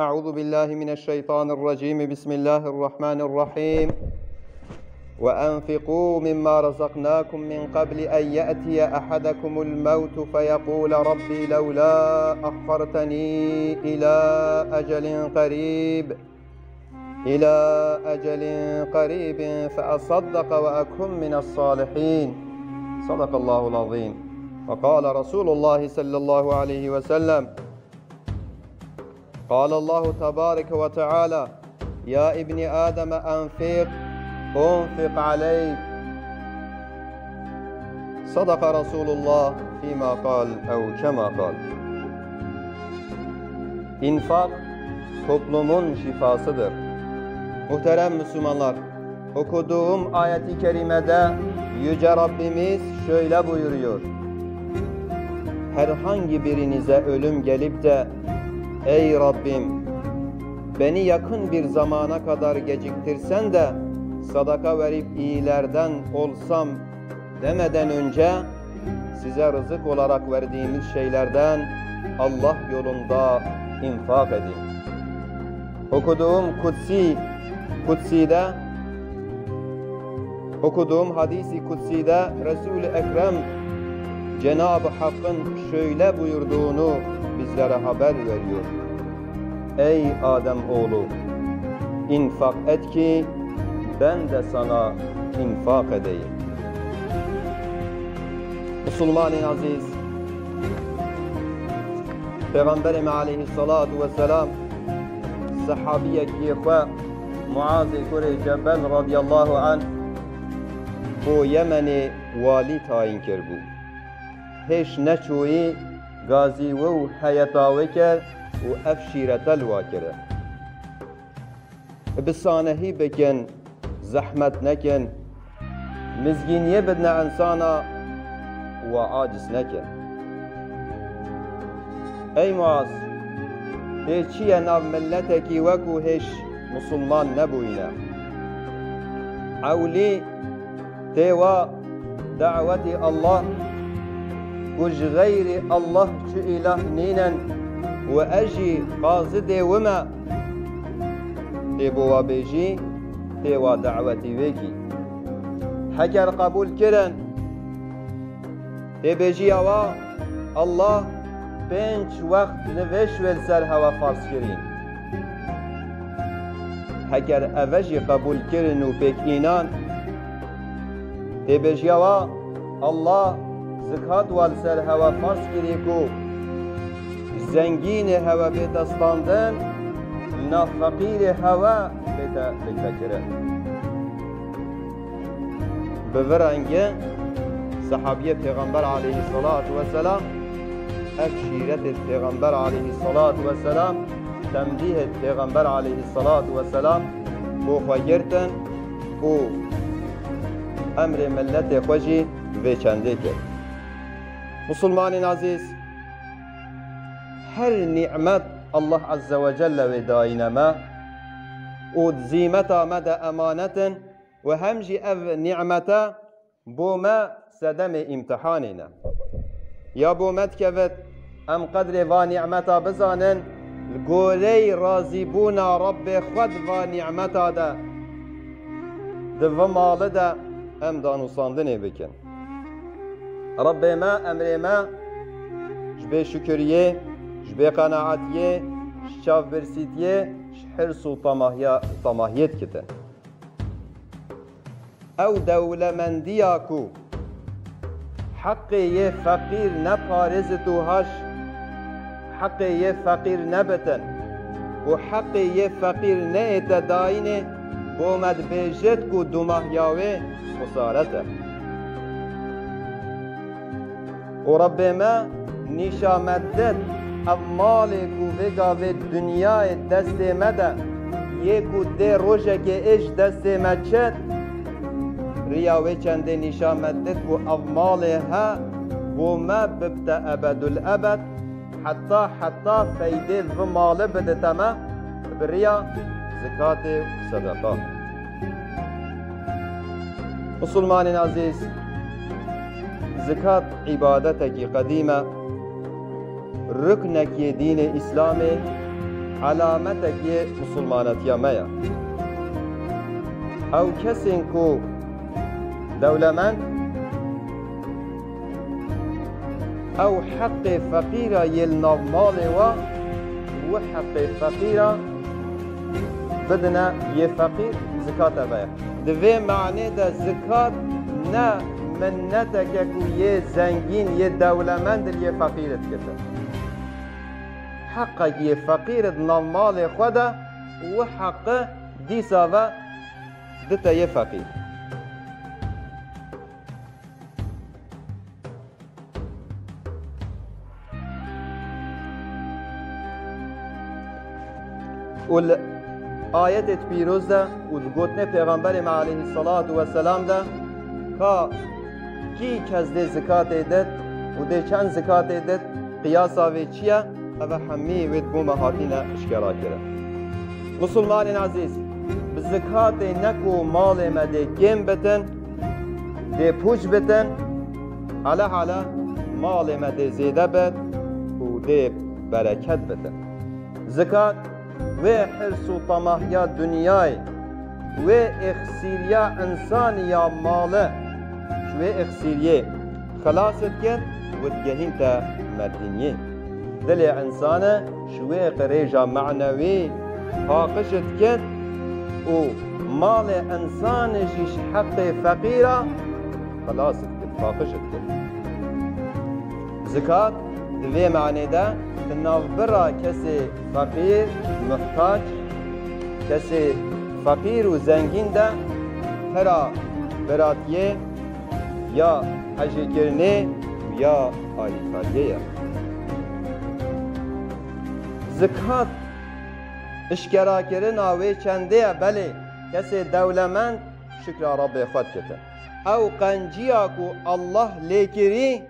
أعوذ بالله من الشيطان الرجيم بسم الله الرحمن الرحيم وأنفقوا مما رزقناكم من قبل أن يأتي أحدكم الموت فيقول ربي لولا أخرتني إلى أجل قريب فأصدق وأكن من الصالحين صدق الله العظيم. وقال رسول الله صلى الله عليه وسلم قال الله تبارك وتعالى يا ابن آدم أنفق عليك. صدق رسول الله فيما قال أو كما قال. İnfak toplumun şifasıdır. Muhterem Müslümanlar, okuduğum ayet-i kerimede Yüce Rabbimiz şöyle buyuruyor: herhangi birinize ölüm gelip de ey Rabbim beni yakın bir zamana kadar geciktirsen de sadaka verip iyilerden olsam demeden önce size rızık olarak verdiğimiz şeylerden Allah yolunda infak edin. Okuduğum hadisi kutsi'de Resul-i Ekrem Cenab-ı Hakk'ın şöyle buyurduğunu bizlere haber veriyor: ey Adem oğlu, infak et ki ben de sana infak edeyim. Müslüman-ı aziz, Peygamberimiz aleyhissalatu vesselam sahabiye kiyekve Muaz-ı Kure Cebel radiyallahu anh bu Yemen'i vali tayin kerbu. Hiç neçoyi gazi ve hayata vekir ve efşiretel vakire. Bisanehi beken, zahmet neken, mizginiye bedne insana ve aciz neken. Ey Muaz, hiçiye nav milleteki veku hiç Müslüman nebuyine. Avli teva daveti Allah kuj gayri Allah çü ilah ninen ve eji qazı devime tebova beji teva daveti veki haker kabul kiren tebeji ava Allah benç vakt neveş vel ser hava farz kirin haker eveji kabul kirin u pek inan tebeji ava Allah zikat wal ser hava farz kiri ku zengin hava be dastandın na fakir hava beta bekire. Beverenge sahabiye Peygamber aleyhissalatu vesselam efşiret Peygamber aleyhissalatu vesselam temdih Peygamber aleyhissalatu vesselam bu fayirten bu emri millete khoji ve çendeke. Müslüman-ı aziz, her nimet Allah Azze ve Celle ve daineme o zimeta mede emanetin ve hemci ev ni'mete bu me sedeme imtihanine. Ya bu medkevet em kadre va ni'meta bizanin gorey razibuna Rabbi khud va ni'meta da ve malı da em danusandine bikin. Rabbime emrime jbe şükriye, jbe kanaatiye, şav bersitiye, hirsu tamahiyet kite. Ev devlemendiyaku hakkı fakir ne parizitu haş, hakkı fakir ne beten, o hakkı fakir ne etedayine bu medbejet ku dumahyave musarete. O Rabbime nişameddet evmali ku vega ve dünyayı destemede ye ku de rojeke iş desteme çet riya ve çende nişameddet ku evmali ha bu me bibte ebedül ebed hatta feyde ve mali bedeteme riya zekatı sadaka. Müslüman-ı aziz, zekat ibadeteki kadime rükneki dini İslami علامتکی مسلمانەتیە مەیە. ئەو کەسێن کو دەولەمەند ئەو حەقی فەقیرە یێ ناو ماڵێوە و حەقی فەقیرە بدنە یێ فەقیر زکاتە بەیە. Divê manê de zikat ne minneteke ku yê zengîn yê dewlemend yê feqîr dikete. Heqekî yê feqîr di nav malê xwe de û heqi dîsa ve dite yê feqîr. آیت پیروز ده و گوتنه پیغمبر ما علیه الصلاة و سلام ده که کی کس ده زکات ایدد و ده چند زکات ایدد قیاسا وی چیه او همی وید بوم هاتینه اشکرا کرده. مسلمان عزیز بزکات نکو مال مده گم بتن ده پوچ بتن علا مال مده زیده بد و ده برکت بتن. زکات و حرص و طماحیا دنیای و اخسیریا انسانیا ماله شوی اخسیریه خلاصت کرد و دگهین تا مردینیه دل انسانه شوی قریجا معنوی حاقشت کرد و مال انسانشیش حق فقیره خلاصت کرد حاقشت کرد. زکات دوی معنی ده ناوبرا کسی فقیر محتاج کسی فقیر و زنگین ده هرا براتیه یا حجی کرنه یا آلیکاریه. زکات اشکرا کرن آوی چنده بله کسی دولمند شکر رب خود کتن او قنجیا کو الله لیکری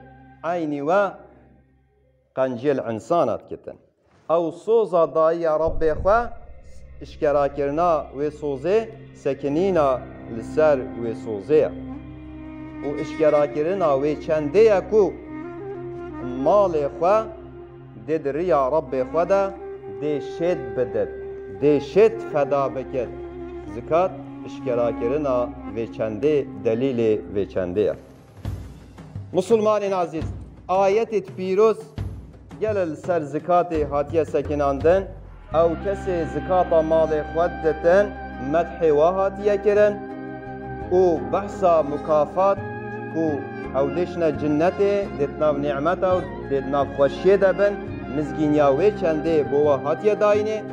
عینی و قنجیل انسانات کتن او سوزا دایی رب خوا اشکرا کرنا و سوزه سکنینا لسر و سوزه و اشکرا کرنا و چنده کو مال خوا دید ریا رب خوا دا دی شد بدد دی شد فدا بکد. زکات اشکرا کرنا و چنده دلیل و چنده. مسلمان عزیز آیت پیروز گل سر زکات هاتیه سکناندن او کسی زکات مال خود دتن مدح و هاتیه کرن و بحثا مکافات و او دشنا جنت دتناو نعمت و دتناو خوشیه دبن مزگینیاوی چنده بوا هاتیه داینه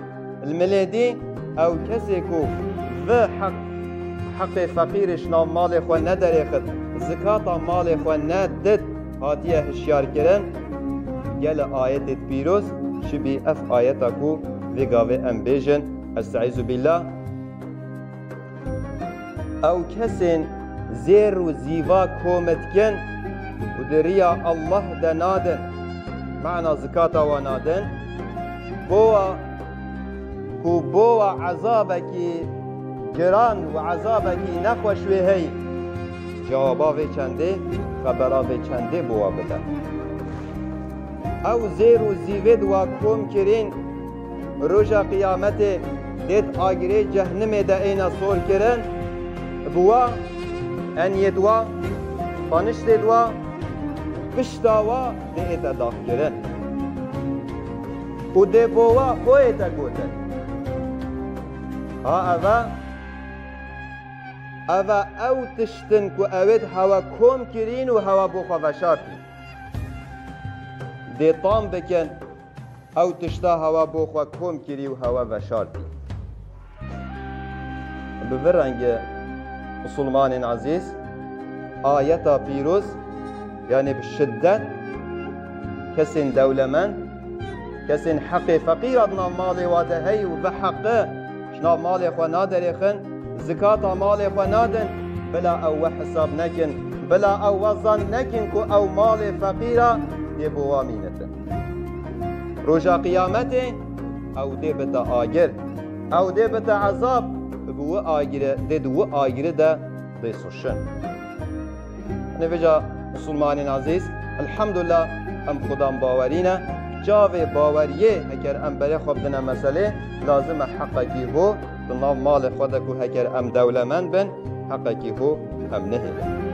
الملدی او کسی کو و حق فقیرش نام مال خود نداره خد زکات مال خود ندد هاتیه هشیار کرن گل آیت پیروز شبی اف آیت کو وگاوه ام بیجن استعیذ بالله او کسین زیر و زیوا کومت کن و دریا الله دنادن معنى زکاتا و نادن بوا عذابکی گران و عذابکی نخوشوی هی جواباوی چنده خبراوی چنده بوا بده. او زیر و زیوید و کوم کرین روژا قیامت دید آگره جهنم ده اینا سور کرن بوا انید و پانشت و پشتا و ده ایتا داخ کرن و ده بوا او ایتا گوتن ها او تشتن که اوید هوا کوم کرین و هوا بخوا وشارتین دی طام بکن او تشتا هوا بخوا کوم کری و هوا وشارتی. ببرنگ مسلمان عزیز آیتا پیروز یعنی بشدت کسین دولمند کسین حق فقیر ادنا مال واده هی و بحقه شنا مال خوا نادر خن زکات مال خوا نادن بلا او حساب نکن بلا او وزن نکن کو او مال فقیره دی بوا مینته روژا قیامت او دی بتا آگر او دی بتا عذاب بو آگره دی دو آگره ده دی سوشن. نویجا مسلمان عزیز الحمدلله ام خدام باورینه جاوی باوریه هکر ام بره خوب دنه مسئله لازم حقکی هو دناو مال خود کو هکر ام دولمند بن حقکی هو ام نهی